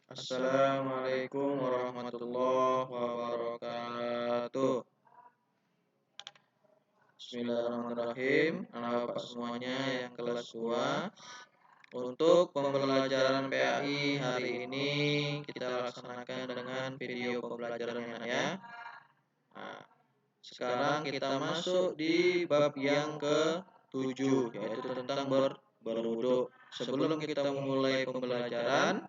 Assalamualaikum warahmatullahi wabarakatuh. Bismillahirrahmanirrahim. Anak bapak semuanya yang kelas 2. Untuk pembelajaran PAI hari ini kita laksanakan dengan video pembelajarannya ya. Nah, sekarang kita masuk di bab yang ke-7, yaitu tentang berwudu. Sebelum kita memulai pembelajaran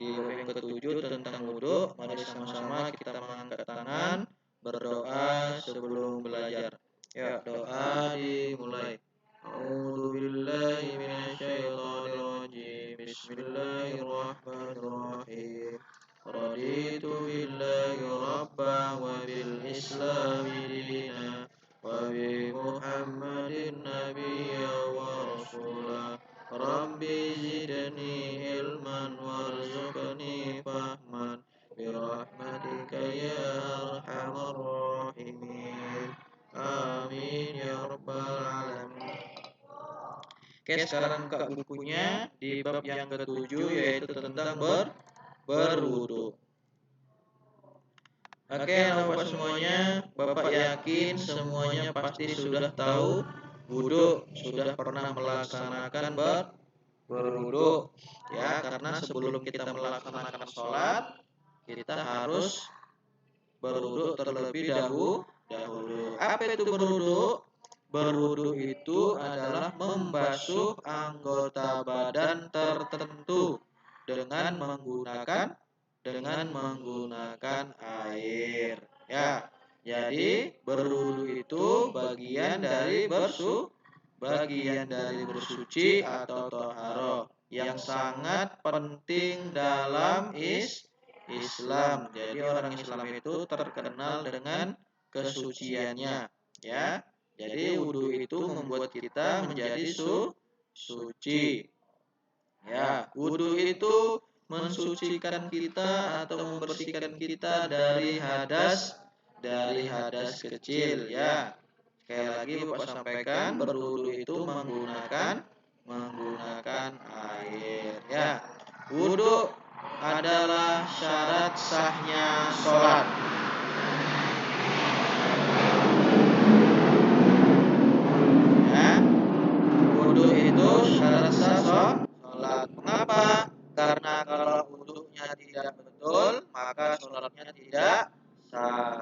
di bab yang ke-7 tentang wudu, mari sama-sama kita mengangkat tangan, berdoa sebelum belajar. Ya, doa dimulai. A'udzubillahi minasyaitonirrajim. Bismillahirrahmanirrahim. Raditu billahi rabba wa bil islami dina wa bi Muhammadin nabiyya wa rasula. Rabbi zidni ilman warzuqni fahman birahmatika ya arhamar rahimin. Amin ya rabbal alamin. Oke, sekarang buka bukunya di bab yang ke-7, yaitu tentang berwudu. Oke, Bapak semuanya, Bapak yakin semuanya pasti sudah tahu wudu, sudah pernah melaksanakan berwudu ya, karena sebelum kita melaksanakan sholat kita harus berwudu terlebih dahulu. Apa itu berwudu? Berwudu itu adalah membasuh anggota badan tertentu dengan menggunakan air ya. Jadi berwudu itu bagian dari bersuci atau toharo yang sangat penting dalam Islam. Jadi orang Islam itu terkenal dengan kesuciannya ya. Jadi wudu itu membuat kita menjadi suci. Ya, wudu itu mensucikan kita atau membersihkan kita dari hadas kecil ya. Sekali lagi Bapak sampaikan, berwudu itu menggunakan air ya. Wudu adalah syarat sahnya sholat. Ya, wudu itu syarat sah sholat. Mengapa? Karena kalau wudunya tidak betul, maka sholatnya tidak sah.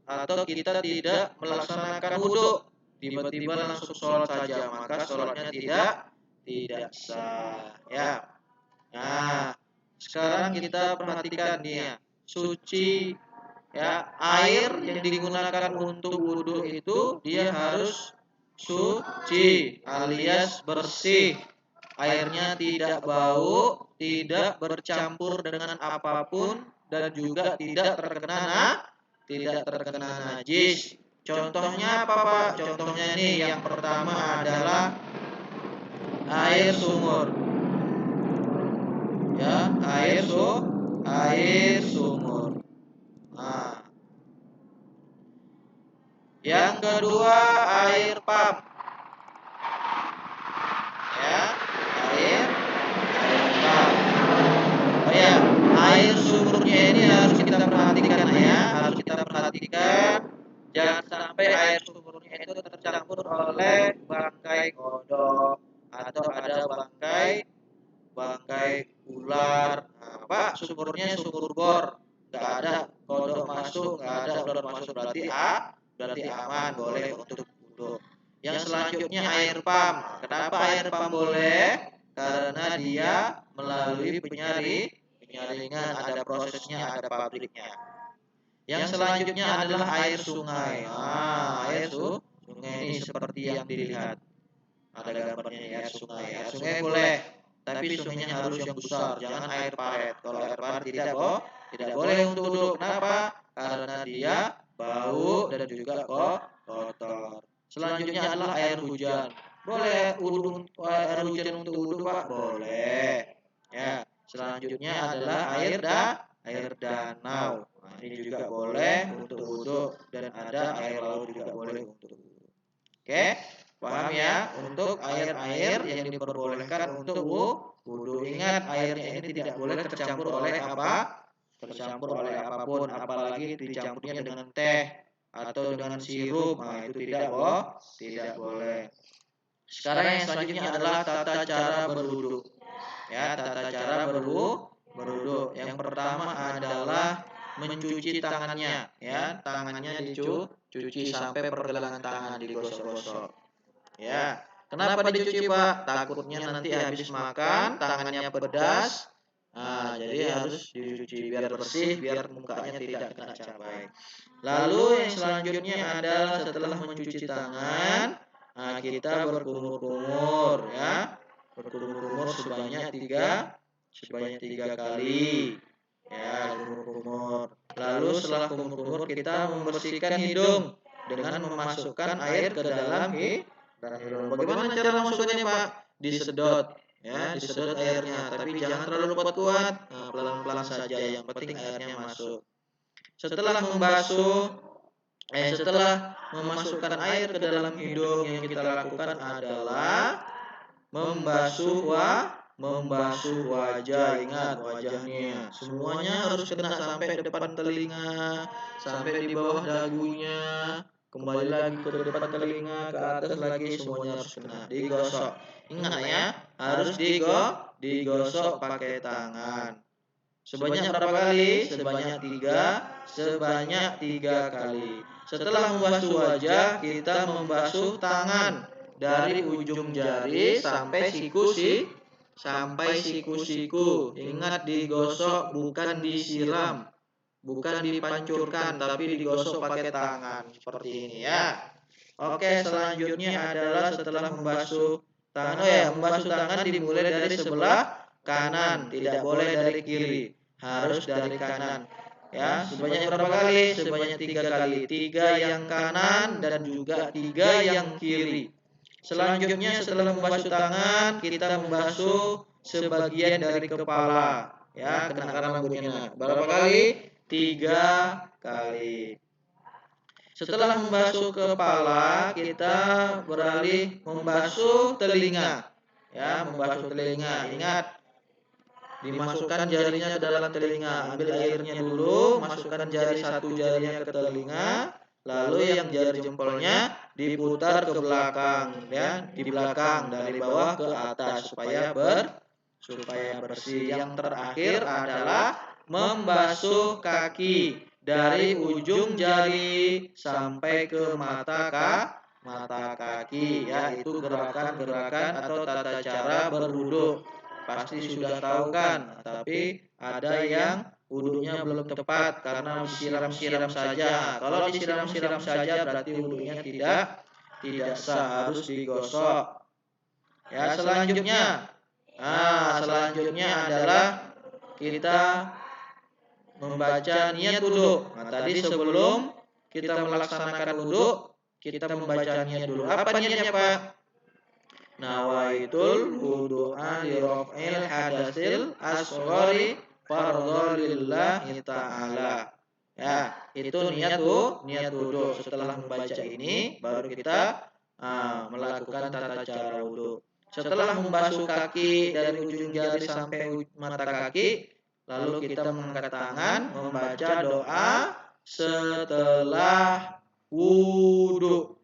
Atau kita tidak melaksanakan wudu, tiba-tiba langsung sholat saja, maka sholatnya tidak sah ya. Nah, sekarang kita perhatikan nih ya, suci ya, air yang digunakan untuk wudu itu dia harus suci alias bersih. Airnya tidak bau, tidak bercampur dengan apapun, dan juga tidak terkena najis. Contohnya apa Pak? Contohnya ini yang pertama adalah air sumur. Ya, air sumur. Nah, yang kedua air pump. Ya, air pump. Oh ya, air sumurnya ini harus kita perhatikan ya, harus kita perhatikan. Jangan sampai air sumurnya itu tercampur oleh bangkai kodok atau ada bangkai ular. Nah, Pak, sumurnya sumur bor, nggak ada kodok masuk, nggak ada ular masuk, berarti aman, boleh untuk wudu. Yang selanjutnya air pump. Kenapa air pump boleh? Karena dia melalui penyaringan, ada prosesnya, ada pabriknya. Yang selanjutnya adalah air sungai. Nah, air sungai ini seperti yang dilihat. Ada gambarnya ya, air sungai. Air sungai boleh, tapi sungainya harus yang besar, jangan air paret. Kalau air paret tidak boleh untuk wudu. Kenapa? Karena dia bau dan juga kotor. Selanjutnya adalah air hujan. Boleh air hujan untuk wudu Pak? Boleh. Ya. Selanjutnya adalah air danau. Nah, ini juga boleh untuk wudu, dan ada air laut juga boleh untuk wudu. Oke. Paham ya? Untuk air-air yang diperbolehkan untuk wudhu. Ingat, airnya ini tidak boleh tercampur oleh apa? Tercampur oleh apapun, apalagi dicampurnya dengan teh atau dengan sirup. Nah, itu tidak boleh. Sekarang yang selanjutnya adalah tata cara berwudhu. Ya, tata cara berwudhu. Yang pertama adalah mencuci tangannya, ya. Tangannya dicuci sampai pergelangan tangan digosok-gosok. Ya, kenapa dicuci Pak? Takutnya nanti habis makan tangannya pedas. Nah, jadi harus dicuci biar bersih, biar mukanya tidak kena cabai. Lalu yang selanjutnya adalah setelah mencuci tangan, nah kita berkumur-kumur ya. Berkumur-kumur sebanyak tiga kali. Ya, kumur-kumur. Lalu setelah kumur-kumur kita membersihkan hidung dengan memasukkan air ke dalam hidung. Bagaimana cara masukkannya Pak? Disedot, ya, disedot airnya, tapi jangan terlalu kuat-kuat. Nah, pelan-pelan saja, yang penting airnya masuk. Setelah memasukkan air ke dalam hidung, yang kita lakukan adalah membasuh wajah. Ingat, wajahnya semuanya harus kena sampai depan telinga, sampai di bawah dagunya, kembali lagi ke depan telinga, ke atas lagi, semuanya harus kena, digosok. Ingat ya, harus digosok pakai tangan. Sebanyak berapa kali? Sebanyak tiga kali. Setelah membasuh wajah, kita membasuh tangan dari ujung jari sampai siku-siku. Ingat, digosok, bukan disiram, bukan dipancurkan, tapi digosok pakai tangan seperti ini ya. Oke, selanjutnya adalah setelah membasuh tangan. Oh ya, membasuh tangan dimulai dari sebelah kanan, tidak boleh dari kiri, harus dari kanan. Ya, sebanyak berapa kali? Sebanyak 3 kali. 3 yang kanan dan juga 3 yang kiri. Selanjutnya setelah membasuh tangan, kita membasuh sebagian dari kepala. Ya, kena rambutnya. Berapa kali? 3 kali. Setelah membasuh kepala, kita beralih membasuh telinga. Ya, membasuh telinga. Ingat, dimasukkan jarinya ke dalam telinga. Ambil airnya dulu, masukkan satu jarinya ke telinga, lalu yang jari jempolnya diputar ke belakang, ya, di belakang dari bawah ke atas supaya bersih. Yang terakhir adalah membasuh kaki dari ujung jari sampai ke mata kaki, ya. Itu gerakan-gerakan atau tata cara berwudu. Pasti sudah tahu kan, tapi ada yang wudunya belum tepat karena disiram-siram saja. Kalau disiram-siram saja berarti wudunya tidak sah, harus digosok. Ya, selanjutnya adalah kita membaca niat wudu. Nah, tadi sebelum kita melaksanakan wudu, kita membaca niat dulu. Apa niatnya, Pak? Nawaitul wudu'a li raf'il hadasil asghari fardhan lillahi ta'ala. Ya, itu niat wudu. Setelah membaca ini baru kita melakukan tata cara wudu. Setelah membasuh kaki dari ujung jari sampai mata kaki, lalu kita mengangkat tangan membaca doa setelah wudu.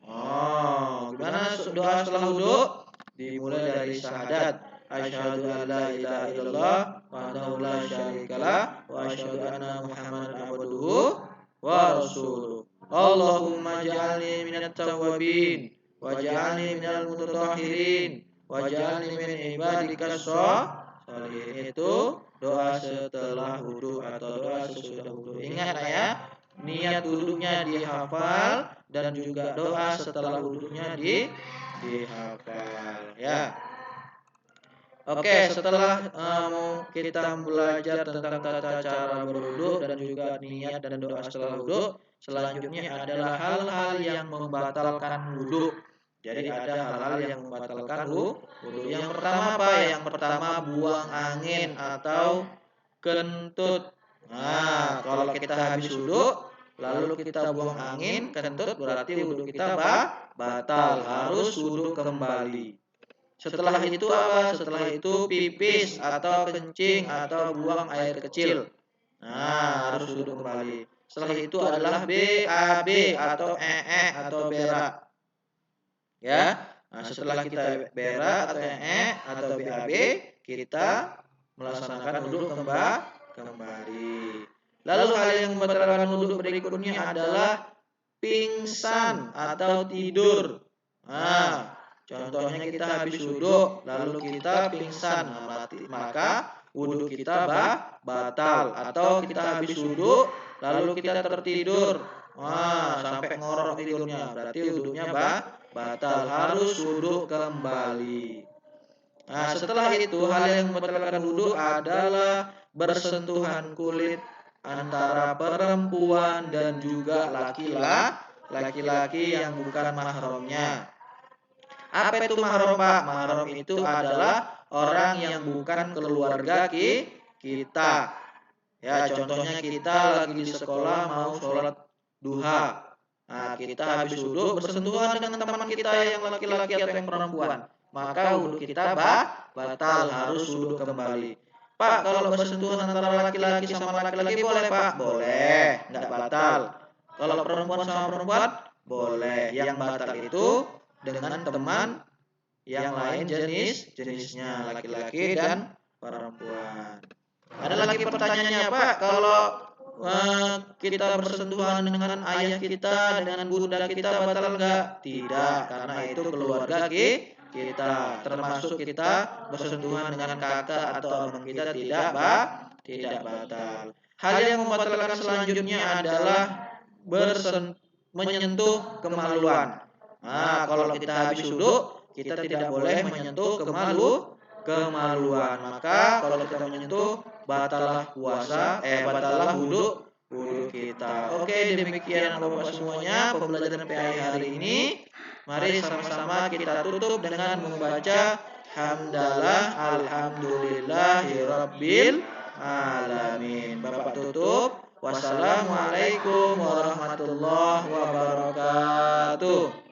Oh, gimana doa setelah wudu? Dimulai dari syahadat. Asyhadu an la ilaha illallah wahdahu la syarikalah wa asyhadu anna Muhammadan abduhu wa rasuluh. Allahumma ja'alni minat tawwabin waj'alni minal mutatahhirin waj'alni min ibadikas sholihin. Itu doa setelah wudu atau doa sesudah wudu. Ingat ya, niat wudunya dihafal dan juga doa setelah wudunya dihafal ya. Oke, setelah kita belajar tentang tata cara berwudu dan juga niat dan doa setelah wudu, selanjutnya adalah hal-hal yang membatalkan wudu. Jadi ada hal-hal yang membatalkan wudu. Yang pertama apa? Yang pertama buang angin atau kentut. Nah, kalau kita habis wudu, lalu kita buang angin, kentut, berarti wudhu kita batal, harus wudhu kembali. Setelah itu apa? Setelah itu pipis atau kencing atau buang air kecil. Nah, harus wudhu kembali. Setelah itu adalah BAB atau atau berak. Ya. Nah, setelah kita berak atau atau BAB, kita melaksanakan wudhu kembali. Lalu hal yang membatalkan wudhu berikutnya adalah pingsan atau tidur. Nah, contohnya kita habis wudhu, lalu kita pingsan, maka wudhu kita batal. Atau kita habis wudhu, lalu kita tertidur, sampai ngorok tidurnya, berarti wudhunya batal, harus wudhu kembali. Nah, setelah itu hal yang membatalkan wudhu adalah bersentuhan kulit antara perempuan dan juga laki-laki yang bukan mahramnya. Apa itu mahram, Pak? Mahram itu adalah orang yang bukan keluarga kita. Ya, contohnya kita lagi di sekolah mau sholat duha. Nah, kita habis wudhu bersentuhan dengan teman kita yang laki-laki atau yang perempuan, maka wudhu kita batal, harus wudhu kembali. Pak, kalau bersentuhan antara laki-laki sama laki-laki boleh, Pak? Boleh, nggak batal. Kalau perempuan sama perempuan, boleh. Yang batal itu dengan teman yang lain jenisnya laki-laki dan perempuan. Ada lagi pertanyaannya, Pak, kalau kita bersentuhan dengan ayah kita, dengan bunda kita, batal enggak? Tidak, karena itu keluarga kita. Termasuk kita bersentuhan dengan kakak atau abang kita tidak batal. Hal yang membatalkan selanjutnya adalah menyentuh kemaluan. Nah, kalau kita habis wudhu, kita tidak boleh menyentuh kemaluan. Maka kalau kita menyentuh, batalah batalah wudhu kita. Oke, demikian Bapak semuanya pembelajaran PAI hari ini. Mari sama-sama kita tutup dengan membaca hamdalah alhamdulillahirabbil alamin. Bapak tutup. Wassalamualaikum warahmatullahi wabarakatuh.